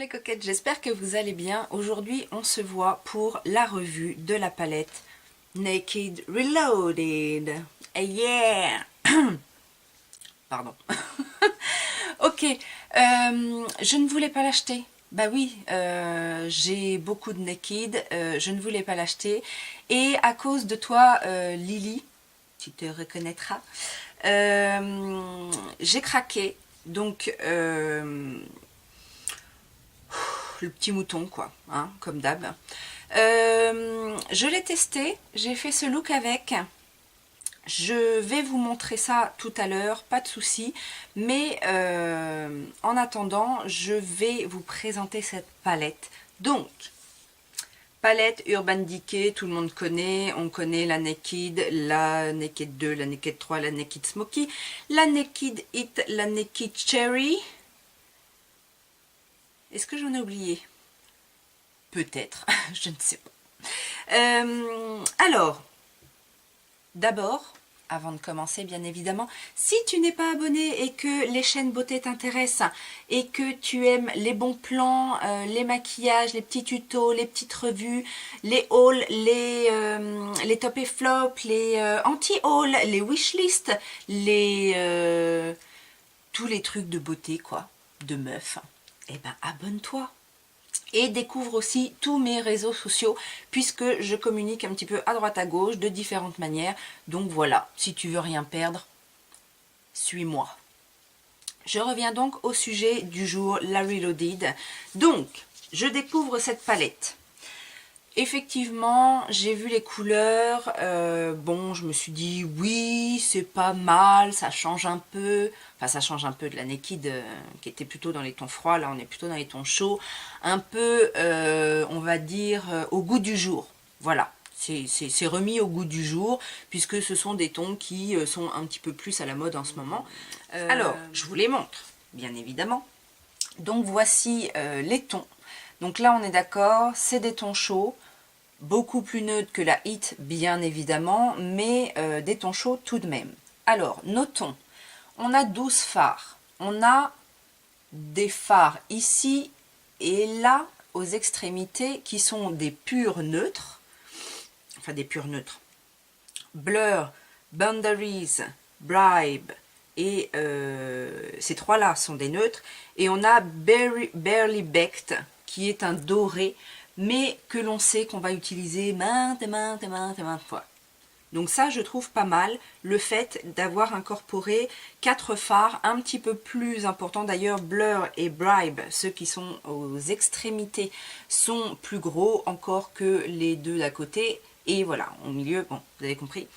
mes coquettes, j'espère que vous allez bien. Aujourd'hui, on se voit pour la revue de la palette Naked Reloaded. Yeah! Pardon. Ok, je ne voulais pas l'acheter. Bah oui, j'ai beaucoup de Naked, je ne voulais pas l'acheter. Et à cause de toi, Lily, tu te reconnaîtras, j'ai craqué. Donc, le petit mouton quoi, hein, comme d'hab. Je l'ai testé, j'ai fait ce look avec. Je vais vous montrer ça tout à l'heure, pas de souci. Mais en attendant, je vais vous présenter cette palette. Donc, palette Urban Decay, tout le monde connaît. On connaît la Naked 2, la Naked 3, la Naked Smoky, la Naked It, la Naked Cherry. Est-ce que j'en ai oublié? Peut-être, je ne sais pas. Alors, d'abord, avant de commencer bien évidemment, si tu n'es pas abonné et que les chaînes beauté t'intéressent et que tu aimes les bons plans, les maquillages, les petits tutos, les petites revues, les hauls, les top et flop, les anti-hauls, les wishlists, tous les trucs de beauté quoi, de meuf, eh ben abonne-toi. Et découvre aussi tous mes réseaux sociaux puisque je communique un petit peu à droite à gauche de différentes manières. Donc voilà, si tu veux rien perdre, suis-moi. Je reviens donc au sujet du jour, la Reloaded. Donc, je découvre cette palette. Effectivement, j'ai vu les couleurs, bon, je me suis dit, oui, c'est pas mal, ça change un peu, enfin ça change un peu de la Naked qui était plutôt dans les tons froids, là on est plutôt dans les tons chauds, un peu, on va dire, au goût du jour, voilà. C'est remis au goût du jour, puisque ce sont des tons qui sont un petit peu plus à la mode en ce moment. Alors, je vous les montre, bien évidemment. Donc voici les tons. Donc là on est d'accord, c'est des tons chauds, beaucoup plus neutres que la Hit bien évidemment, mais des tons chauds tout de même. Alors, notons, on a 12 fards, on a des fards ici et là aux extrémités qui sont des purs neutres, enfin des purs neutres, Blur, Boundaries, Bribe, et ces trois-là sont des neutres, et on a Barely Baked, qui est un doré, mais que l'on sait qu'on va utiliser maintes et maintes et maintes et maintes fois. Donc ça, je trouve pas mal, le fait d'avoir incorporé 4 fards un petit peu plus importants. D'ailleurs, Blur et Bribe, ceux qui sont aux extrémités, sont plus gros encore que les deux d'à côté. Et voilà, au milieu, bon, vous avez compris.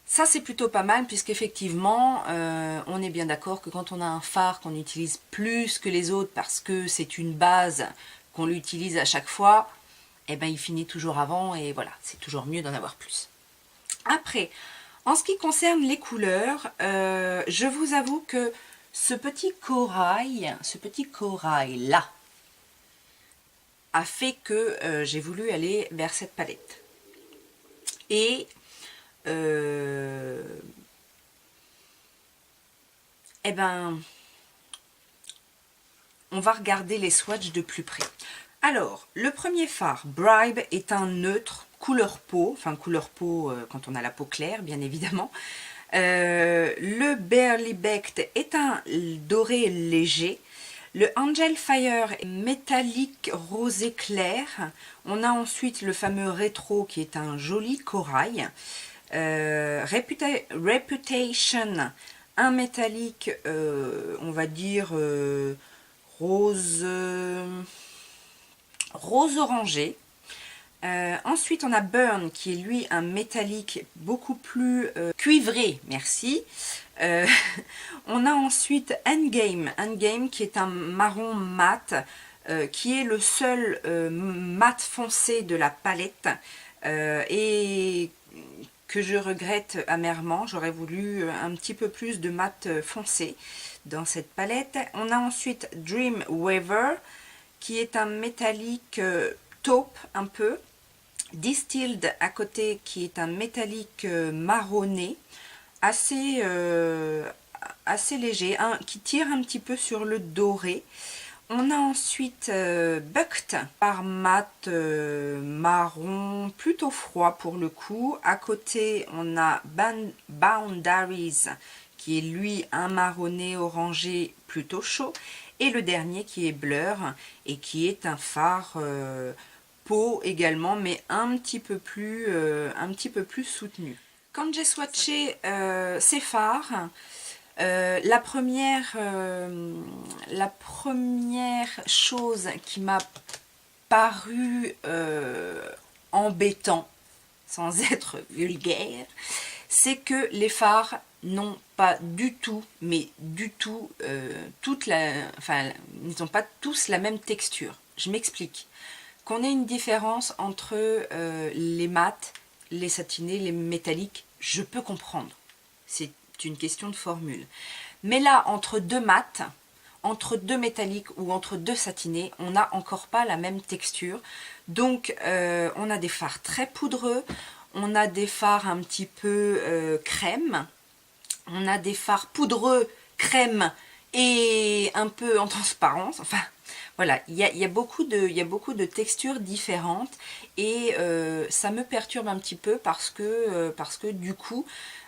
Ça, c'est plutôt pas mal, puisqu'effectivement, on est bien d'accord que quand on a un phare qu'on utilise plus que les autres, parce que c'est une base qu'on l'utilise à chaque fois, eh ben, il finit toujours avant, et voilà, c'est toujours mieux d'en avoir plus. Après, en ce qui concerne les couleurs, je vous avoue que ce petit corail là, a fait que j'ai voulu aller vers cette palette. Et eh ben, on va regarder les swatchs de plus près. Alors, le premier fard, Bribe, est un neutre, couleur peau, enfin couleur peau quand on a la peau claire, bien évidemment. Le Barely Baked est un doré léger. Le Angel Fire est métallique rosé clair. On a ensuite le fameux Rétro qui est un joli corail. Reputation, un métallique, on va dire rose orangé. Ensuite, on a Burn qui est lui un métallique beaucoup plus cuivré, merci. On a ensuite Endgame qui est un marron mat, qui est le seul mat foncé de la palette et que je regrette amèrement. J'aurais voulu un petit peu plus de mat foncé dans cette palette. On a ensuite Dream Weaver qui est un métallique taupe un peu. Distilled à côté qui est un métallique marronné assez léger, qui tire un petit peu sur le doré. On a ensuite Bucked par mat marron, plutôt froid pour le coup. À côté, on a Boundaries, qui est lui un marronné orangé plutôt chaud. Et le dernier qui est Blur, et qui est un fard peau également, mais un petit peu plus soutenu. Quand j'ai swatché ces fards, la première chose qui m'a paru embêtant, sans être vulgaire, c'est que les fards n'ont pas du tout, mais du tout, ils n'ont pas tous la même texture. Je m'explique. Qu'on ait une différence entre les mats, les satinés, les métalliques, je peux comprendre. C'est une question de formule. Mais là, entre deux mats, entre deux métalliques ou entre deux satinés, on n'a encore pas la même texture. Donc, on a des fards très poudreux, on a des fards un petit peu crème, on a des fards poudreux, crème et un peu en transparence. Enfin, voilà, il y a beaucoup de textures différentes et ça me perturbe un petit peu parce que du coup,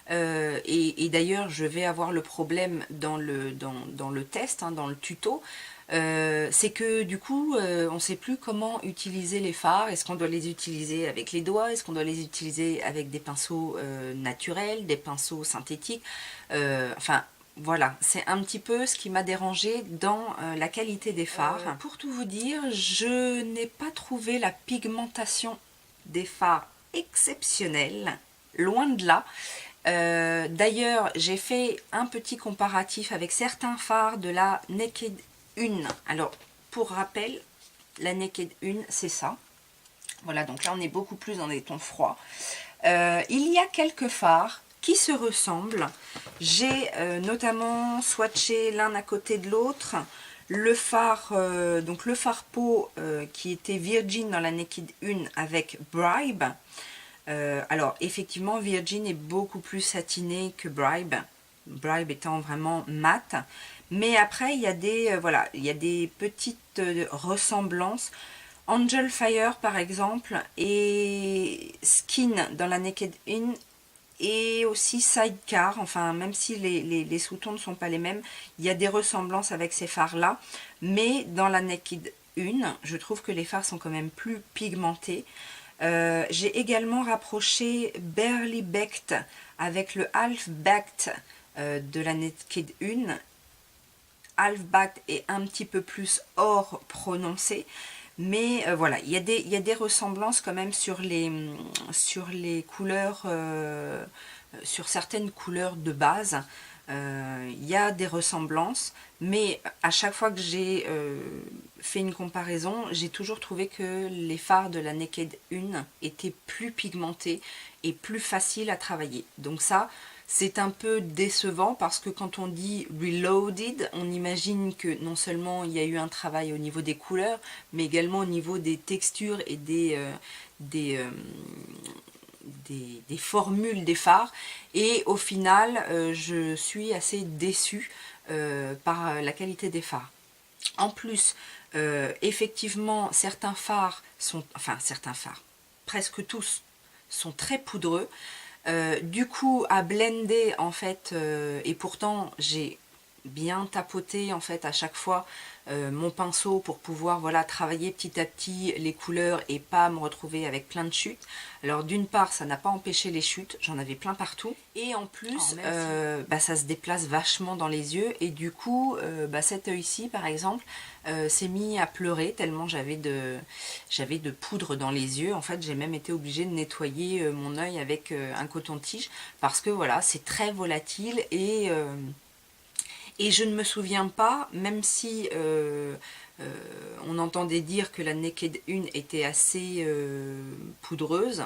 et d'ailleurs je vais avoir le problème dans le test, hein, dans le tuto, c'est que du coup on ne sait plus comment utiliser les fards. Est-ce qu'on doit les utiliser avec les doigts, est-ce qu'on doit les utiliser avec des pinceaux naturels, des pinceaux synthétiques, enfin voilà, c'est un petit peu ce qui m'a dérangé dans la qualité des fards. Pour tout vous dire, je n'ai pas trouvé la pigmentation des fards exceptionnelle, loin de là. D'ailleurs, j'ai fait un petit comparatif avec certains fards de la Naked 1. Alors, pour rappel, la Naked 1, c'est ça. Voilà, donc là, on est beaucoup plus dans des tons froids. Il y a quelques fards qui se ressemblent. J'ai notamment swatché l'un à côté de l'autre. Le fard, donc le fard peau qui était Virgin dans la Naked 1 avec Bribe. Alors effectivement Virgin est beaucoup plus satiné que Bribe, Bribe étant vraiment mat, mais après il y a des voilà, il y a des petites ressemblances. Angel Fire par exemple et Skin dans la Naked 1 et aussi Sidecar, enfin même si les sous-tons ne sont pas les mêmes, il y a des ressemblances avec ces fards là, mais dans la Naked 1 je trouve que les fards sont quand même plus pigmentés. J'ai également rapproché Barely Baked avec le Half Baked de la Naked 1. Half Baked est un petit peu plus or prononcé, mais voilà, il y a des ressemblances quand même sur les couleurs, sur certaines couleurs de base. Il y a des ressemblances, mais à chaque fois que j'ai fait une comparaison, j'ai toujours trouvé que les fards de la Naked 1 étaient plus pigmentés et plus faciles à travailler. Donc ça, c'est un peu décevant parce que quand on dit reloaded, on imagine que non seulement il y a eu un travail au niveau des couleurs, mais également au niveau des textures et des formules des fards, et au final je suis assez déçue par la qualité des fards. En plus, effectivement certains fards sont, enfin certains fards, presque tous sont très poudreux, du coup à blender en fait, et pourtant j'ai bien tapoté en fait à chaque fois mon pinceau pour pouvoir voilà travailler petit à petit les couleurs et pas me retrouver avec plein de chutes. Alors d'une part ça n'a pas empêché les chutes, j'en avais plein partout, et en plus ça se déplace vachement dans les yeux, et du coup cet œil-ci par exemple s'est mis à pleurer tellement j'avais de poudre dans les yeux. En fait j'ai même été obligée de nettoyer mon œil avec un coton-tige parce que voilà c'est très volatile, et je ne me souviens pas, même si on entendait dire que la Naked 1 était assez poudreuse,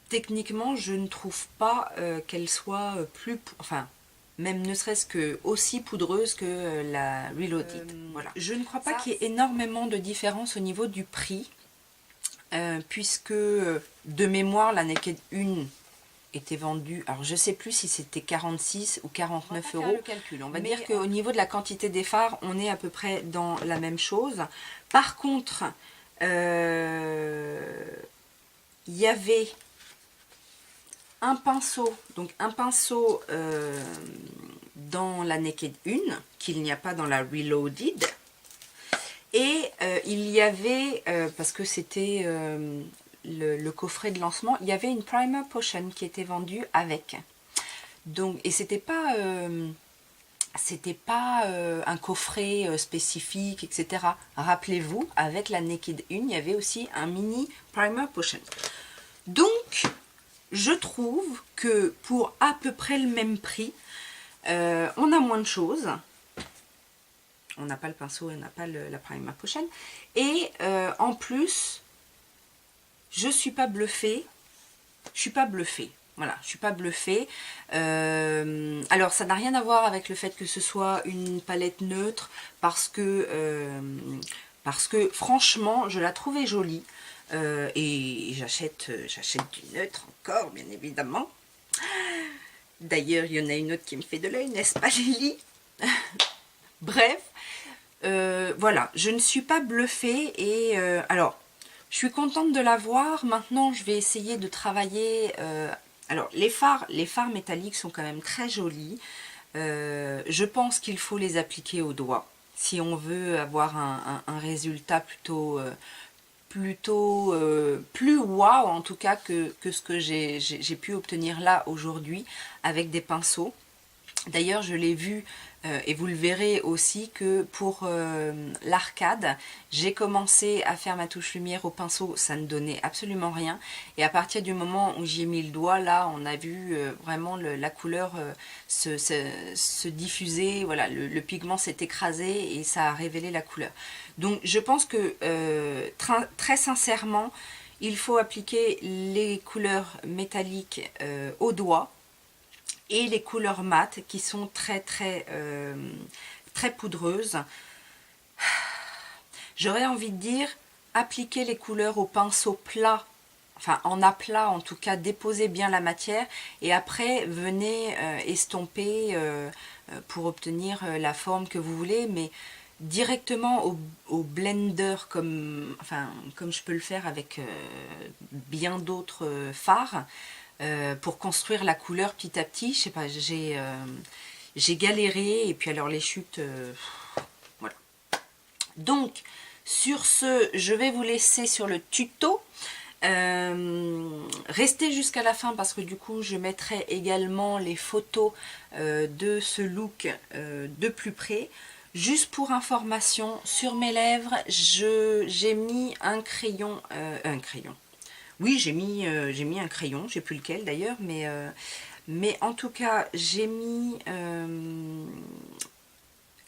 techniquement je ne trouve pas qu'elle soit plus, enfin même ne serait-ce que aussi poudreuse que la Reloaded. Voilà. Je ne crois pas qu'il y ait énormément de différence au niveau du prix, puisque de mémoire la Naked 1 était vendu, alors je sais plus si c'était 46 ou 49 euros. On va dire qu'au niveau de la quantité des fards, on est à peu près dans la même chose. Par contre, il y avait un pinceau, donc un pinceau dans la Naked 1, qu'il n'y a pas dans la Reloaded. Et il y avait, parce que c'était le coffret de lancement, il y avait une Primer Potion qui était vendue avec. Donc, et c'était pas un coffret spécifique, etc. Rappelez-vous, avec la Naked 1, il y avait aussi un mini Primer Potion. Donc, je trouve que pour à peu près le même prix, on a moins de choses. On n'a pas le pinceau et on n'a pas la Primer Potion. Et en plus, je suis pas bluffée. Je suis pas bluffée. Voilà, je suis pas bluffée. Alors, ça n'a rien à voir avec le fait que ce soit une palette neutre, parce que franchement, je la trouvais jolie. Et j'achète du neutre encore, bien évidemment. D'ailleurs, il y en a une autre qui me fait de l'œil, n'est-ce pas, Lily? Bref, voilà, je ne suis pas bluffée et alors, je suis contente de l'avoir. Maintenant, je vais essayer de travailler. Alors, les fards métalliques sont quand même très jolis. Je pense qu'il faut les appliquer au doigt si on veut avoir un résultat plutôt plus waouh en tout cas que ce que j'ai pu obtenir là aujourd'hui avec des pinceaux. D'ailleurs, je l'ai vu et vous le verrez aussi que pour l'arcade, j'ai commencé à faire ma touche lumière au pinceau, ça ne donnait absolument rien. Et à partir du moment où j'y ai mis le doigt, là, on a vu vraiment la couleur se diffuser, voilà, le pigment s'est écrasé et ça a révélé la couleur. Donc, je pense que très sincèrement, il faut appliquer les couleurs métalliques au doigt. Et les couleurs mates qui sont très poudreuses. J'aurais envie de dire, appliquez les couleurs au pinceau plat, enfin en aplat en tout cas, déposez bien la matière et après venez estomper pour obtenir la forme que vous voulez, mais directement au blender comme je peux le faire avec bien d'autres fards. Pour construire la couleur petit à petit, je sais pas, j'ai galéré et puis alors les chutes, voilà. Donc sur ce, je vais vous laisser sur le tuto. Restez jusqu'à la fin parce que du coup je mettrai également les photos de ce look de plus près. Juste pour information, sur mes lèvres, j'ai mis un crayon. Oui, j'ai mis un crayon, je sais plus lequel d'ailleurs, mais en tout cas, j'ai mis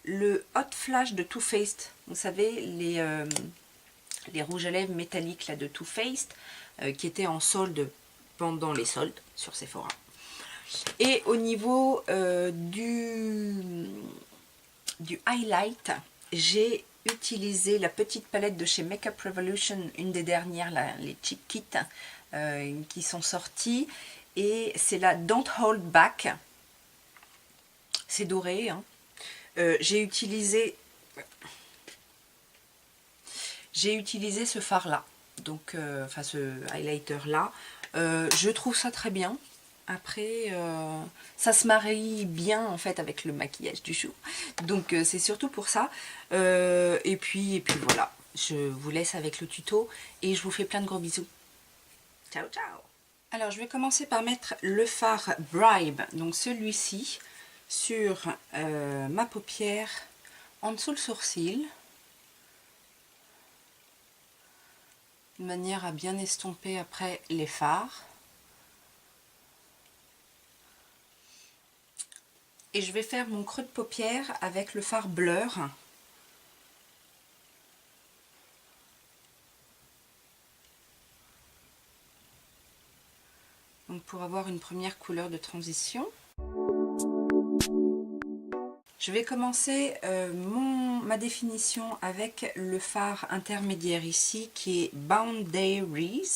le Hot Flash de Too Faced. Vous savez, les rouges à lèvres métalliques là, de Too Faced, qui étaient en solde pendant les soldes sur Sephora. Et au niveau du highlight, j'ai utilisé la petite palette de chez Makeup Revolution, une des dernières, les Cheek Kits qui sont sorties, et c'est la Don't Hold Back. C'est doré, hein. J'ai utilisé ce fard là, donc enfin ce highlighter là. Je trouve ça très bien. Après, ça se marie bien en fait avec le maquillage du jour. Donc c'est surtout pour ça. Et puis voilà. Je vous laisse avec le tuto et je vous fais plein de gros bisous. Ciao, ciao. Alors je vais commencer par mettre le fard Bribe, donc celui-ci, sur ma paupière en dessous le sourcil. De manière à bien estomper après les fards. Et je vais faire mon creux de paupière avec le fard Blur. Donc pour avoir une première couleur de transition. Je vais commencer ma définition avec le fard intermédiaire ici qui est Boundaries.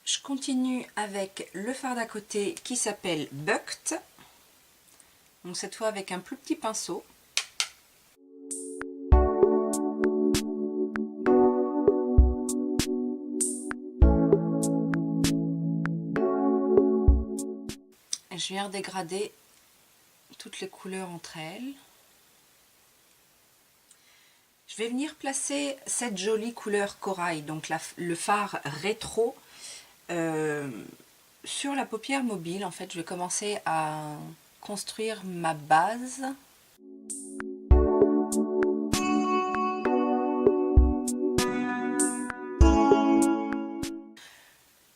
Je continue avec le fard d'à côté qui s'appelle Bucked. Donc cette fois avec un plus petit pinceau. Et je viens dégrader toutes les couleurs entre elles. Je vais venir placer cette jolie couleur corail, donc le fard rétro, sur la paupière mobile. En fait, je vais commencer à construire ma base.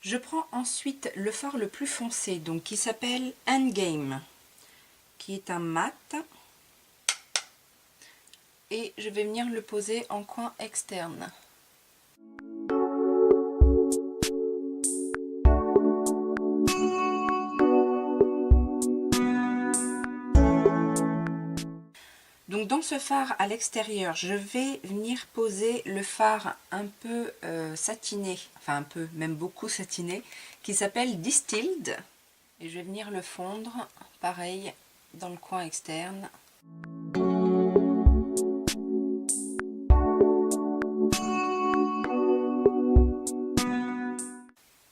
Je prends ensuite le fard le plus foncé, donc qui s'appelle Endgame, qui est un mat. Et je vais venir le poser en coin externe. Donc dans ce fard à l'extérieur, je vais venir poser le fard un peu satiné, enfin un peu, même beaucoup satiné, qui s'appelle Distilled. Et je vais venir le fondre, pareil, dans le coin externe.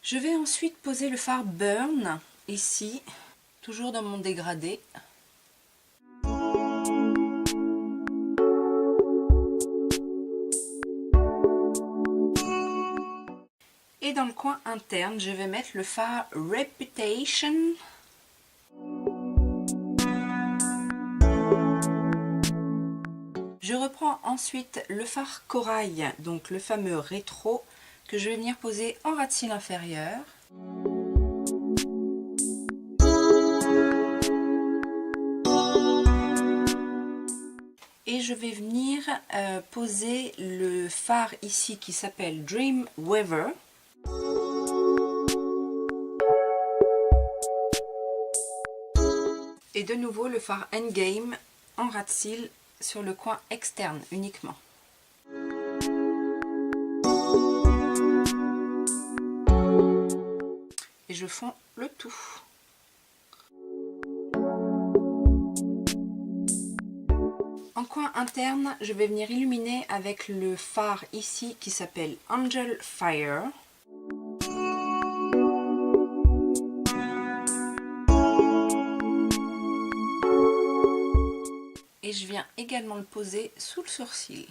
Je vais ensuite poser le fard Burn, ici, toujours dans mon dégradé. Et dans le coin interne, je vais mettre le fard Reputation. Je reprends ensuite le fard corail, donc le fameux rétro, que je vais venir poser en ras de cils inférieur. Et je vais venir poser le fard ici qui s'appelle Dreamweaver. Et de nouveau le fard Endgame en ras de cils sur le coin externe uniquement. Et je fonds le tout. En coin interne, je vais venir illuminer avec le fard ici qui s'appelle Angel Fire. Et je viens également le poser sous le sourcil.